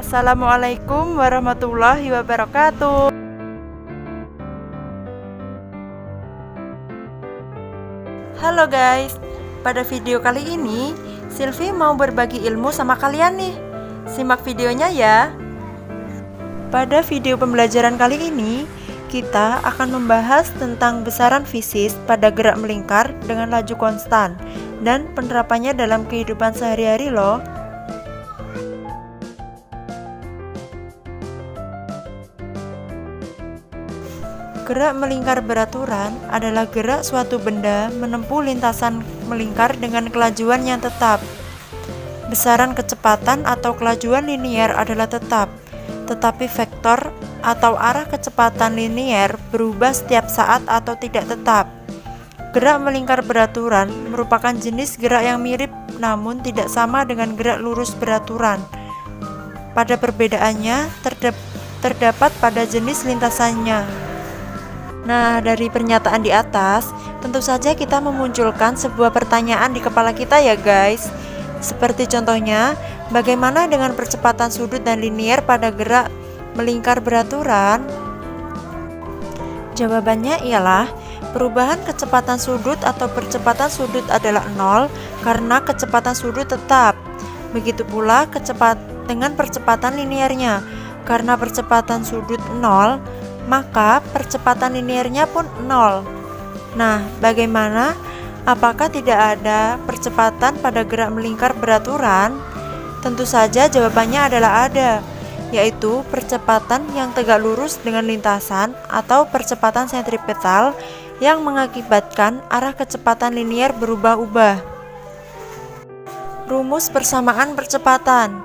Assalamualaikum warahmatullahi wabarakatuh. Halo guys, pada video kali ini Silvi mau berbagi ilmu sama kalian nih. Simak videonya ya. Pada video pembelajaran kali ini kita akan membahas tentang besaran fisis pada gerak melingkar dengan laju konstan dan penerapannya dalam kehidupan sehari-hari loh. Gerak melingkar beraturan adalah gerak suatu benda menempuh lintasan melingkar dengan kelajuan yang tetap. Besaran kecepatan atau kelajuan linier adalah tetap, tetapi vektor atau arah kecepatan linier berubah setiap saat atau tidak tetap. Gerak melingkar beraturan merupakan jenis gerak yang mirip namun tidak sama dengan gerak lurus beraturan. Pada perbedaannya terdapat pada jenis lintasannya. Nah, dari pernyataan di atas, tentu saja kita memunculkan sebuah pertanyaan di kepala kita ya guys. Seperti contohnya, bagaimana dengan percepatan sudut dan linier pada gerak melingkar beraturan? Jawabannya ialah, perubahan kecepatan sudut atau percepatan sudut adalah 0 karena kecepatan sudut tetap. Begitu pula dengan percepatan liniernya, karena percepatan sudut 0, maka percepatan liniernya pun 0. Nah, bagaimana? Apakah tidak ada percepatan pada gerak melingkar beraturan? Tentu saja jawabannya adalah ada, yaitu percepatan yang tegak lurus dengan lintasan atau percepatan sentripetal yang mengakibatkan arah kecepatan linier berubah-ubah. Rumus persamaan percepatan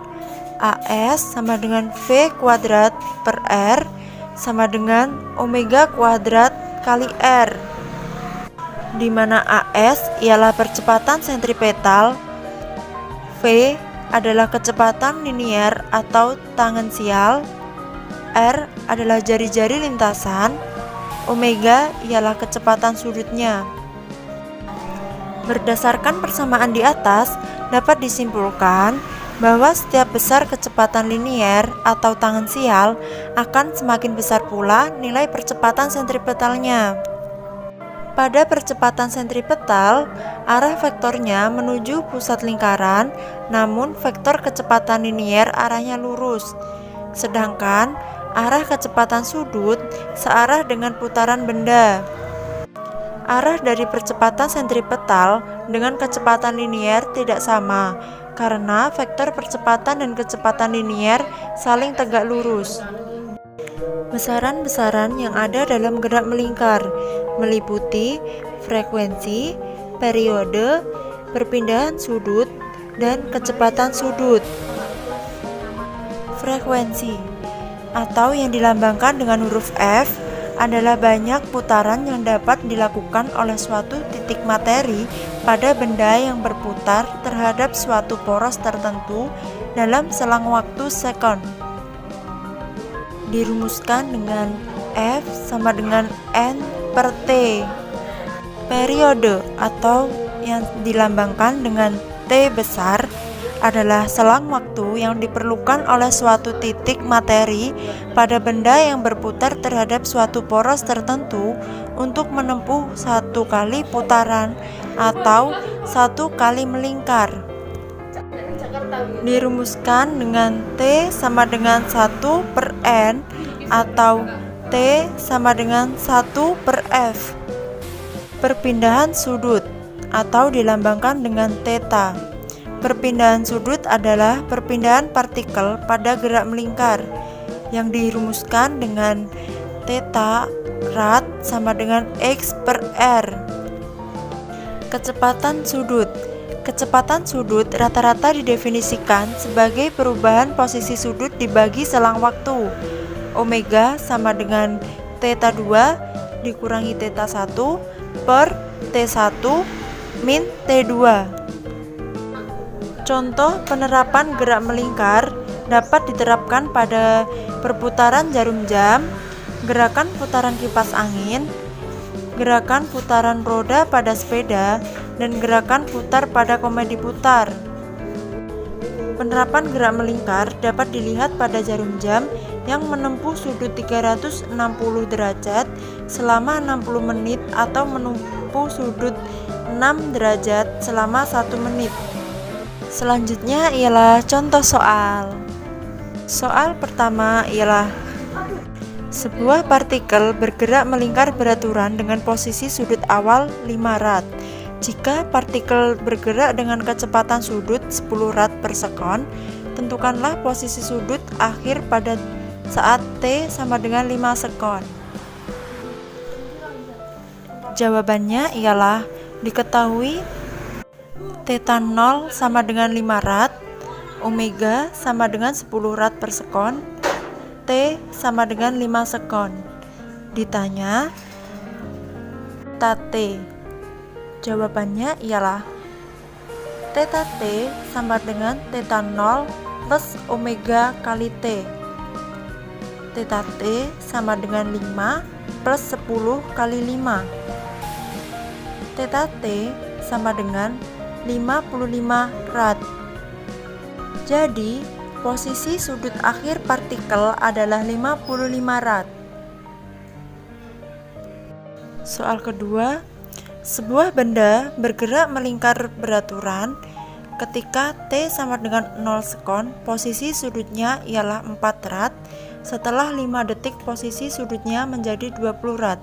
AS sama dengan V kuadrat per R sama dengan omega kuadrat kali R, di mana AS ialah percepatan sentripetal, V adalah kecepatan linier atau tangensial, R adalah jari-jari lintasan, omega ialah kecepatan sudutnya. Berdasarkan persamaan di atas, dapat disimpulkan bahwa setiap besar kecepatan linier atau tangensial akan semakin besar pula nilai percepatan sentripetalnya. Pada percepatan sentripetal, arah vektornya menuju pusat lingkaran, namun vektor kecepatan linier arahnya lurus. Sedangkan arah kecepatan sudut searah dengan putaran benda. Arah dari percepatan sentripetal dengan kecepatan linier tidak sama, karena vektor percepatan dan kecepatan linier saling tegak lurus. Besaran-besaran yang ada dalam gerak melingkar meliputi frekuensi, periode, perpindahan sudut, dan kecepatan sudut. Frekuensi atau yang dilambangkan dengan huruf F adalah banyak putaran yang dapat dilakukan oleh suatu titik materi pada benda yang berputar terhadap suatu poros tertentu dalam selang waktu sekon. Dirumuskan dengan F sama dengan N per T. Periode atau yang dilambangkan dengan T besar adalah selang waktu yang diperlukan oleh suatu titik materi pada benda yang berputar terhadap suatu poros tertentu untuk menempuh satu kali putaran atau satu kali melingkar. Dirumuskan dengan T sama dengan 1 per N atau T sama dengan 1 per F. Perpindahan sudut atau dilambangkan dengan theta. Perpindahan sudut adalah perpindahan partikel pada gerak melingkar yang dirumuskan dengan theta rad sama dengan X per R. Kecepatan sudut. Kecepatan sudut rata-rata didefinisikan sebagai perubahan posisi sudut dibagi selang waktu. Omega sama dengan theta 2 dikurangi theta 1 per T1 min T2. Contoh penerapan gerak melingkar dapat diterapkan pada perputaran jarum jam, gerakan putaran kipas angin, gerakan putaran roda pada sepeda, dan gerakan putar pada komedi putar. Penerapan gerak melingkar dapat dilihat pada jarum jam yang menempuh sudut 360 derajat selama 60 menit atau menempuh sudut 6 derajat selama 1 menit. Selanjutnya ialah contoh soal. Soal pertama ialah sebuah partikel bergerak melingkar beraturan dengan posisi sudut awal 5 rad. Jika partikel bergerak dengan kecepatan sudut 10 rad per sekon, tentukanlah posisi sudut akhir pada saat T sama dengan 5 sekon. Jawabannya ialah diketahui theta 0 sama dengan 5 rad, omega sama dengan 10 rad per sekon, T sama dengan 5 sekon. Ditanya theta T. Jawabannya ialah theta T sama dengan theta 0 plus omega kali T. Theta T sama dengan 5 plus 10 kali 5. Theta T sama dengan 55 rad. Jadi, posisi sudut akhir partikel adalah 55 rad. Soal kedua, sebuah benda bergerak melingkar beraturan ketika T sama dengan 0 sekon, posisi sudutnya ialah 4 rad. Setelah 5 detik posisi sudutnya menjadi 20 rad.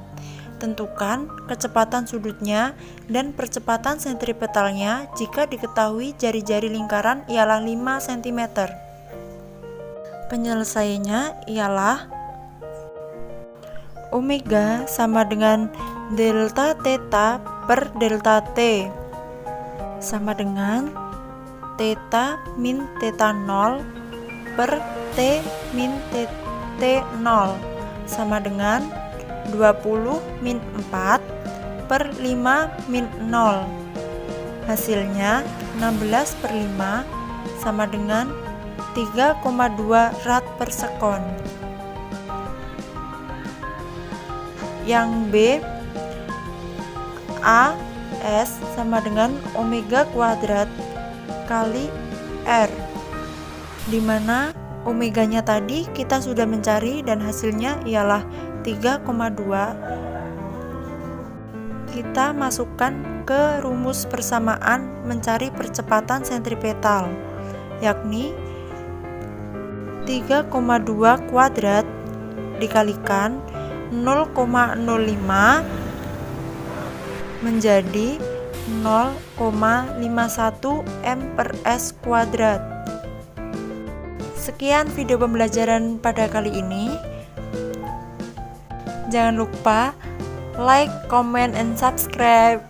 Tentukan kecepatan sudutnya dan percepatan sentripetalnya jika diketahui jari-jari lingkaran ialah 5 cm. Penyelesaiannya ialah omega sama dengan delta theta per delta T sama dengan theta min theta 0 per T min T 0 sama dengan 20 min 4 per 5 min 0. Hasilnya 16 per 5 sama dengan 3,2 rad per sekon. Yang B, A S sama dengan omega kuadrat kali R, di mana omeganya tadi kita sudah mencari dan hasilnya ialah 3,2. Kita masukkan ke rumus persamaan mencari percepatan sentripetal, yakni 3,2 kuadrat dikalikan 0,05 menjadi 0,51 m per s kuadrat. Sekian video pembelajaran pada kali ini. Jangan lupa like, comment, and subscribe.